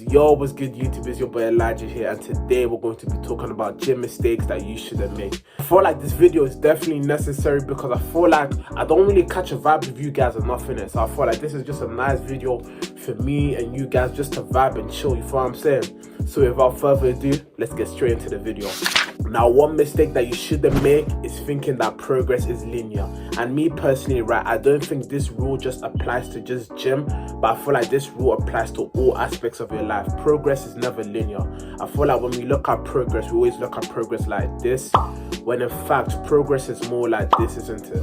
Yo, what's good YouTube? It's your boy Elijah here, and today we're going to be talking about gym mistakes that you shouldn't make. I feel like this video is definitely necessary because I feel like I don't really catch a vibe with you guys enough in it. So I feel like this is just a nice video for me and you guys just to vibe and chill, you feel what I'm saying? So without further ado, let's get straight into the video. Now, one mistake that you shouldn't make is thinking that progress is linear. And me personally, right, I don't think this rule just applies to just gym, but I feel like this rule applies to all aspects of your life. Progress is never linear. I feel like when we look at progress, we always look at progress like this, when in fact, progress is more like this, isn't it?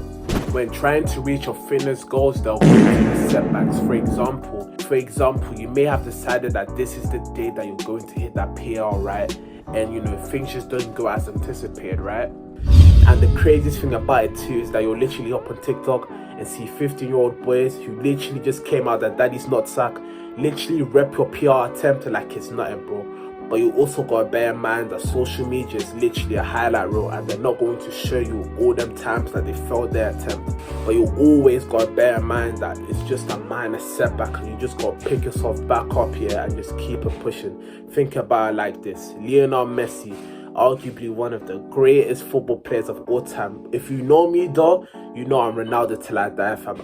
When trying to reach your fitness goals, there will be setbacks. For example, you may have decided that this is the day that you're going to hit that PR, right? And you know, things just don't go as anticipated, right? And the craziest thing about it too is that you'll literally up on TikTok and see 15-year-old boys who literally just came out that daddy's not sack, literally rep your PR attempt like it's nothing, bro. But you also gotta bear in mind that social media is literally a highlight reel, and they're not going to show you all them times that they failed their attempt. But you always gotta bear in mind that it's just a minor setback, and you just gotta pick yourself back up here and just keep it pushing. Think about it like this: Lionel Messi, arguably one of the greatest football players of all time. If you know me though, you know I'm Ronaldo till I die, fam.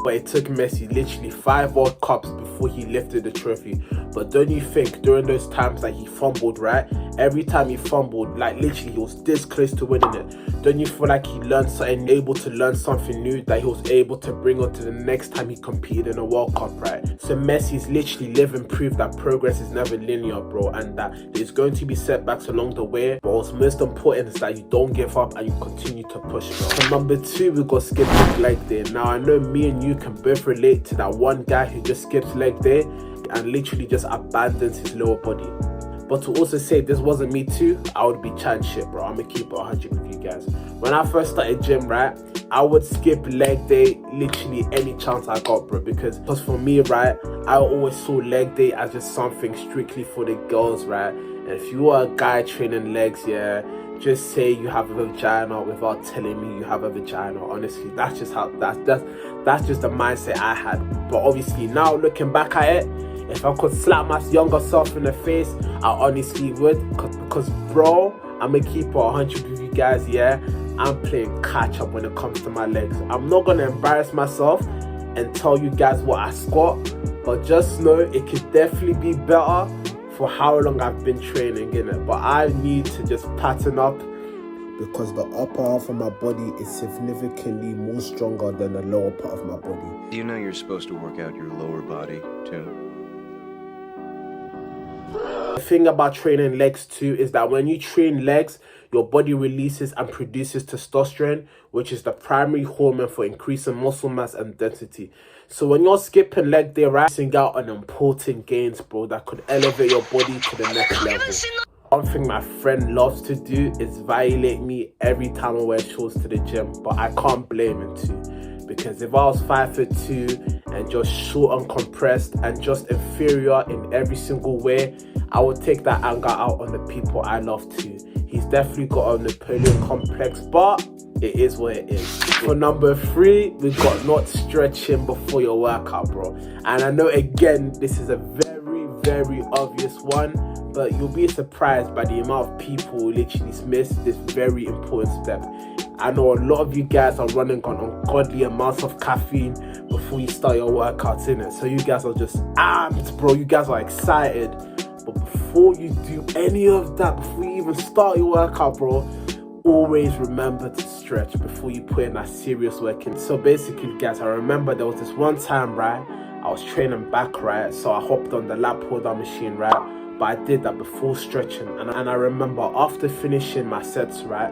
But it took Messi literally 5 World Cups before he lifted the trophy. But don't you think during those times that he fumbled, right? Every time he fumbled, like literally he was this close to winning it. Don't you feel like he learned something, able to learn something new that he was able to bring on to the next time he competed in a World Cup, right? So Messi is literally living proof that progress is never linear, bro, and that there's going to be setbacks along the way. But what's most important is that you don't give up and you continue to push, bro. So number 2, we got skipping leg day. Now I know me and you can both relate to that one guy who just skips leg day and literally just abandons his lower body. But to also say this wasn't me too, I would be chatting shit, bro. I'm gonna keep it 100 with you guys. When I first started gym, right, I would skip leg day literally any chance I got, bro, because for me, right, I always saw leg day as just something strictly for the girls, right? And if you are a guy training legs, yeah, just say you have a vagina without telling me you have a vagina. Honestly, that's just how that's just the mindset I had. But obviously now looking back at it, if I could slap my younger self in the face, I honestly would, because bro, I'm gonna keep it 100 with you guys, yeah? I'm playing catch up when it comes to my legs. I'm not gonna embarrass myself and tell you guys what I squat, but just know it could definitely be better for how long I've been training in it. But I need to just pattern up because the upper half of my body is significantly more stronger than the lower part of my body. Do you know you're supposed to work out your lower body too? The thing about training legs too is that when you train legs, your body releases and produces testosterone, which is the primary hormone for increasing muscle mass and density. So when you're skipping leg day, right, missing out on important gains, bro, that could elevate your body to the next level. One thing my friend loves to do is violate me every time I wear shorts to the gym, but I can't blame him too. Because if I was 5'2" and just short and compressed and just inferior in every single way, I would take that anger out on the people I love too. He's definitely got a Napoleon complex, but it is what it is. For number 3, we got not stretching before your workout, bro. And I know again, this is a very, very obvious one, but you'll be surprised by the amount of people who literally miss this very important step. I know a lot of you guys are running on ungodly amounts of caffeine before you start your workouts, innit? So you guys are just amped, bro. You guys are excited. But before you do any of that, before you even start your workout, bro, always remember to stretch before you put in that serious work in. So basically, guys, I remember there was this one time, right, I was training back, right? So I hopped on the lat pull down machine, right? But I did that before stretching. And I remember after finishing my sets, right,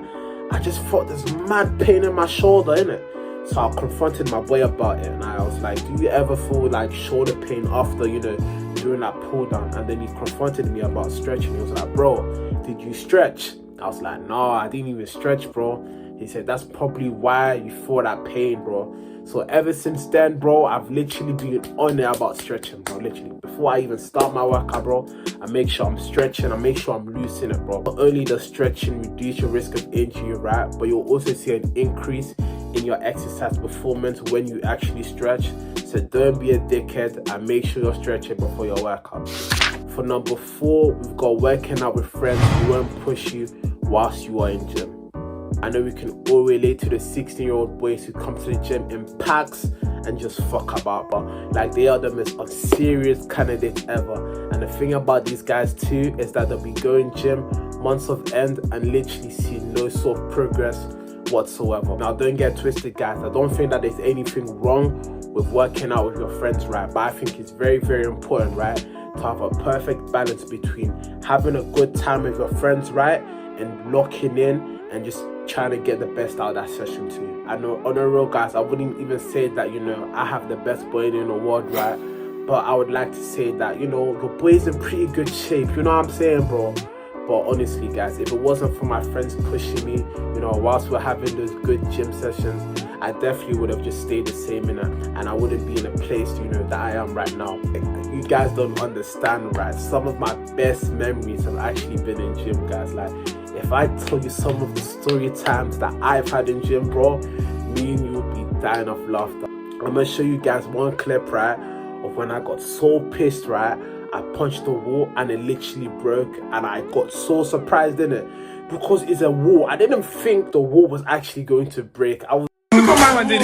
I just felt this mad pain in my shoulder, innit? So I confronted my boy about it, and I was like, do you ever feel like shoulder pain after, you know, doing that pull down? And then he confronted me about stretching. He was like, bro, did you stretch? I was like, no, I didn't even stretch, bro. He said, that's probably why you feel that pain, bro. So ever since then, bro, I've literally been on it about stretching, bro. Literally, before I even start my workout, bro, I make sure I'm stretching. I make sure I'm loosening it, bro. Not only does stretching reduce your risk of injury, right, but you'll also see an increase in your exercise performance when you actually stretch. So don't be a dickhead and make sure you're stretching before your workout. For number 4, we've got working out with friends who won't push you whilst you are in gym. I know we can all relate to the 16-year-old boys who come to the gym in packs and just fuck about, but like they are the most unserious candidates ever. And the thing about these guys too is that they'll be going gym months of end and literally see no sort of progress whatsoever. Now don't get twisted, guys. I don't think that there's anything wrong with working out with your friends, right? But I think it's very, very important, right, to have a perfect balance between having a good time with your friends, right, and locking in and just trying to get the best out of that session too. I know, on the real, guys, I wouldn't even say that, you know, I have the best body in the world, right? But I would like to say that, you know, your boy's in pretty good shape, you know what I'm saying, bro? But honestly, guys, if it wasn't for my friends pushing me, you know, whilst we're having those good gym sessions, I definitely would have just stayed the same and I wouldn't be in a place, you know, that I am right now. You guys don't understand, right? Some of my best memories have actually been in gym, guys. Like, if I tell you some of the story times that I've had in gym, bro, me and you would be dying of laughter. I'm gonna show you guys one clip, right, of when I got so pissed, right, I punched the wall and it literally broke, and I got so surprised in it because it's a wall. I didn't think the wall was actually going to break. I was look what my man did.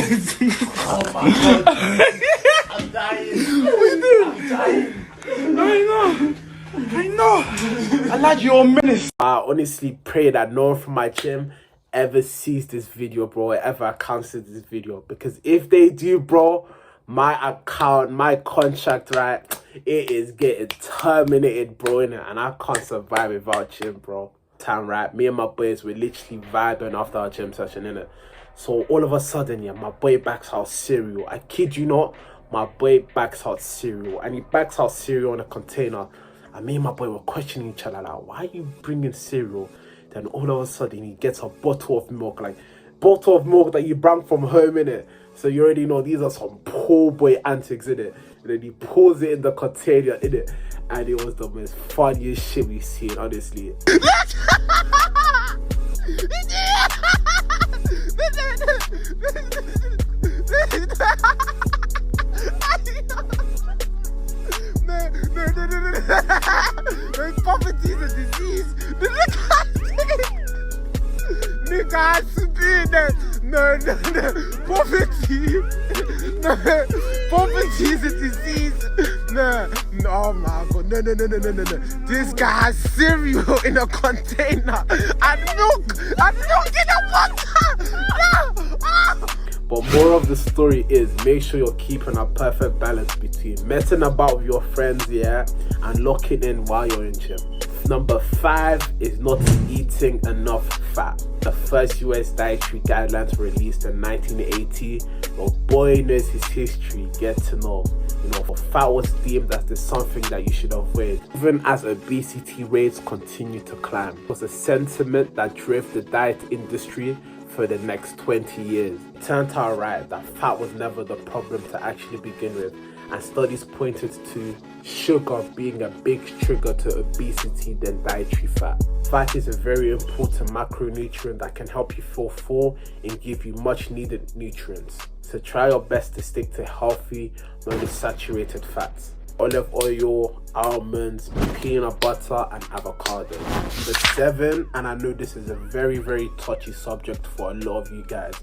Oh my god. I'm dying. I'm dying. I know. I like your menace. I honestly pray that no one from my gym ever sees this video, bro, or ever accounts to this video, because if they do, bro, my account, my contract, right, it is getting terminated, bro, innit? And I can't survive without gym, bro. Time, right, me and my boys were literally vibing after our gym session, innit? So all of a sudden, yeah, my boy backs out cereal. I kid you not, my boy backs out cereal, and he backs out cereal in a container. And me and my boy were questioning each other, like, why are you bringing cereal? Then all of a sudden, he gets a bottle of milk, like, bottle of milk that you brought from home, innit? So you already know these are some poor boy antics, innit? And then he pours it in the container, innit? And it was the most funniest shit we've seen, honestly. No, poverty is a disease. Nigga, I swear that. No. Poverty. No, poverty is a disease. No, oh my god. No. This guy has cereal in a container and milk in a water. No. Oh. But more of the story is, make sure you're keeping a perfect balance between messing about with your friends, yeah, and locking in while you're in gym. Number 5 is not eating enough fat. The first US dietary guidelines were released in 1980. Your boy knows his history, get to know. You know, for fat was deemed as the something that you should avoid. Even as obesity rates continue to climb, it was a sentiment that drove the diet industry for the next 20 years. It turned out, right, that fat was never the problem to actually begin with, and studies pointed to sugar being a big trigger to obesity than dietary fat. Fat is a very important macronutrient that can help you feel full and give you much needed nutrients. So try your best to stick to healthy, monounsaturated fats. Olive oil, almonds, peanut butter, and avocado. Number 7, and I know this is a very, very touchy subject for a lot of you guys,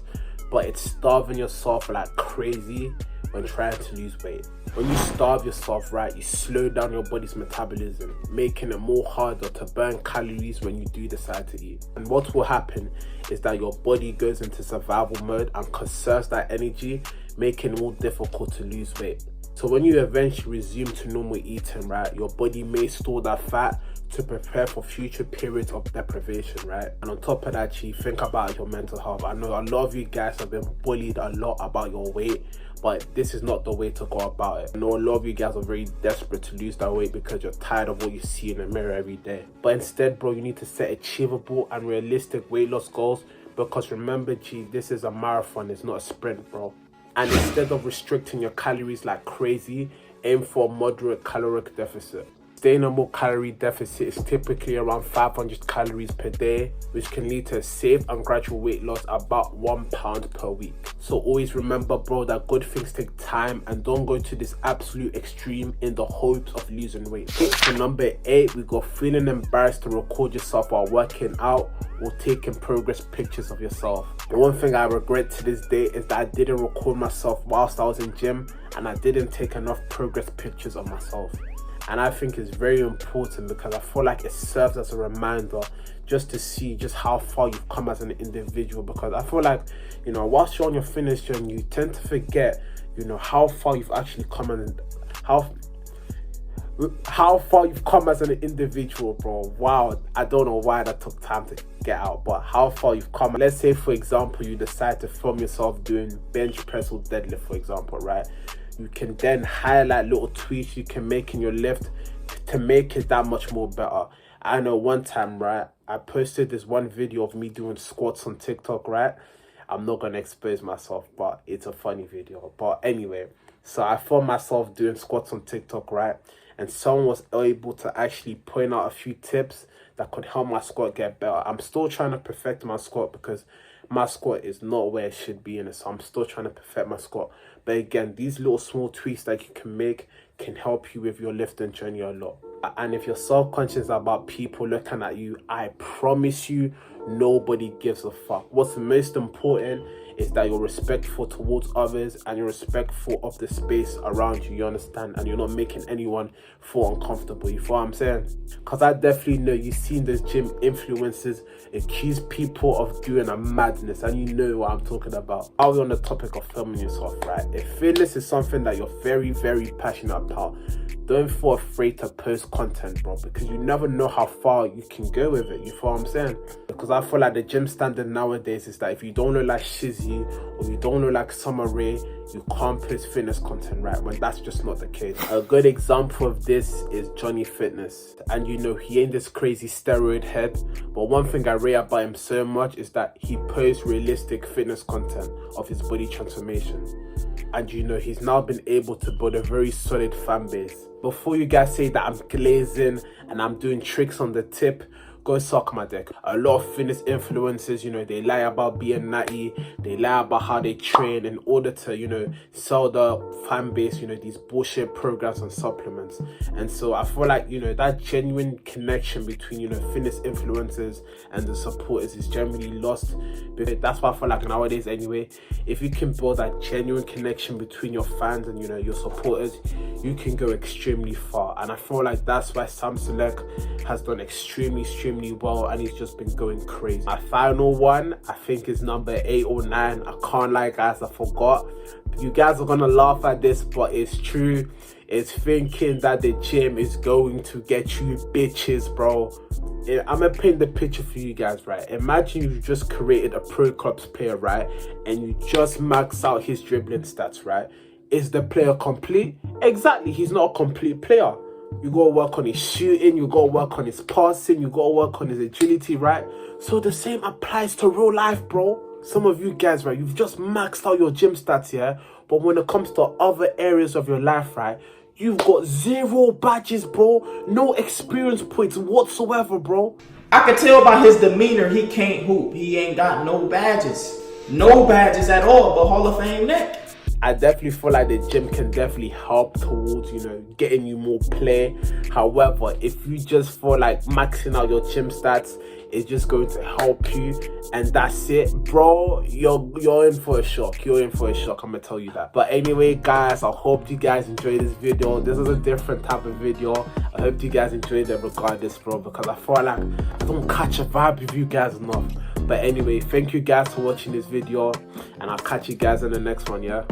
but it's starving yourself like crazy when trying to lose weight. When you starve yourself, right, you slow down your body's metabolism, making it more harder to burn calories when you do decide to eat. And what will happen is that your body goes into survival mode and conserves that energy, making it more difficult to lose weight. So when you eventually resume to normal eating, right, your body may store that fat to prepare for future periods of deprivation, right? And on top of that, think about your mental health. I know a lot of you guys have been bullied a lot about your weight, but this is not the way to go about it. I know a lot of you guys are very desperate to lose that weight because you're tired of what you see in the mirror every day. But instead, bro, you need to set achievable and realistic weight loss goals, because remember, this is a marathon, it's not a sprint, bro. And instead of restricting your calories like crazy, aim for a moderate caloric deficit. sustainable calorie deficit is typically around 500 calories per day, which can lead to a safe and gradual weight loss about 1 pound per week. So always remember, bro, that good things take time, and don't go to this absolute extreme in the hopes of losing weight. Tip for number 8, we got feeling embarrassed to record yourself while working out or taking progress pictures of yourself. The one thing I regret to this day is that I didn't record myself whilst I was in gym, and I didn't take enough progress pictures of myself. And I think it's very important because I feel like it serves as a reminder just to see just how far you've come as an individual. Because I feel like, you know, whilst you're on your fitness journey, you tend to forget, you know, how far you've actually come and how far you've come as an individual, bro. Wow, I don't know why that took time to get out, but how far you've come. Let's say, for example, you decide to film yourself doing bench press or deadlift, for example, right? You can then highlight little tweaks you can make in your lift to make it that much more better. I know one time, right, I posted this one video of me doing squats on TikTok, right? I'm not gonna expose myself, but it's a funny video. But anyway, so I found myself doing squats on TikTok, right? And someone was able to actually point out a few tips that could help my squat get better. I'm still trying to perfect my squat because my squat is not where it should be in it, so I'm still trying to perfect my squat. But again, these little small tweaks that you can make can help you with your lifting journey a lot. And if you're self-conscious about people looking at you, I promise you, nobody gives a fuck. What's most important is that you're respectful towards others and you're respectful of the space around you, you understand? And you're not making anyone feel uncomfortable, you feel what I'm saying? Because I definitely know you've seen those gym influencers accuse people of doing a madness, and you know what I'm talking about. Are we on the topic of filming yourself, right? If fitness is something that you're very, very passionate about, don't feel afraid to post content, bro, because you never know how far you can go with it, you feel what I'm saying? Because I feel like the gym standard nowadays is that if you don't look like Shizzy or you don't look like Summer Rae, you can't post fitness content, right? When that's just not the case. A good example of this is Johnny Fitness. And you know, he ain't this crazy steroid head, but one thing I rate about him so much is that he posts realistic fitness content of his body transformation. And you know, he's now been able to build a very solid fan base. Before you guys say that I'm glazing and I'm doing tricks on the tip, go suck my dick. A lot of fitness influencers, you know, they lie about being natty, they lie about how they train in order to, you know, sell the fan base, you know, these bullshit programs and supplements. And so I feel like, you know, that genuine connection between, you know, fitness influencers and the supporters is generally lost. But that's why I feel like nowadays anyway, if you can build that genuine connection between your fans and, you know, your supporters, you can go extremely far. And I feel like that's why Sam Select has done extremely well, and he's just been going crazy. My final one, I think, is number 8 or 9. I can't lie, guys, I forgot. You guys are gonna laugh at this, but it's true. It's thinking that the gym is going to get you bitches, bro. I'm gonna paint the picture for you guys, right? Imagine you've just created a pro clubs player, right? And you just max out his dribbling stats, right? Is the player complete? Exactly, he's not a complete player. You gotta work on his shooting, you gotta work on his passing, you gotta work on his agility, right? So the same applies to real life, bro. Some of you guys, right, you've just maxed out your gym stats, yeah? But when it comes to other areas of your life, right, you've got 0 badges, bro. No experience points whatsoever, bro. I could tell by his demeanor he can't hoop. He ain't got no badges. No badges at all, but Hall of Fame neck. I definitely feel like the gym can definitely help towards, you know, getting you more play. However, if you just feel like maxing out your gym stats is just going to help you and that's it, bro, you're in for a shock. You're in for a shock, I'm gonna tell you that. But anyway, guys, I hope you guys enjoyed this video. This is a different type of video. I hope you guys enjoyed it regardless, bro, because I feel like I don't catch a vibe with you guys enough. But anyway, thank you guys for watching this video, and I'll catch you guys in the next one, yeah?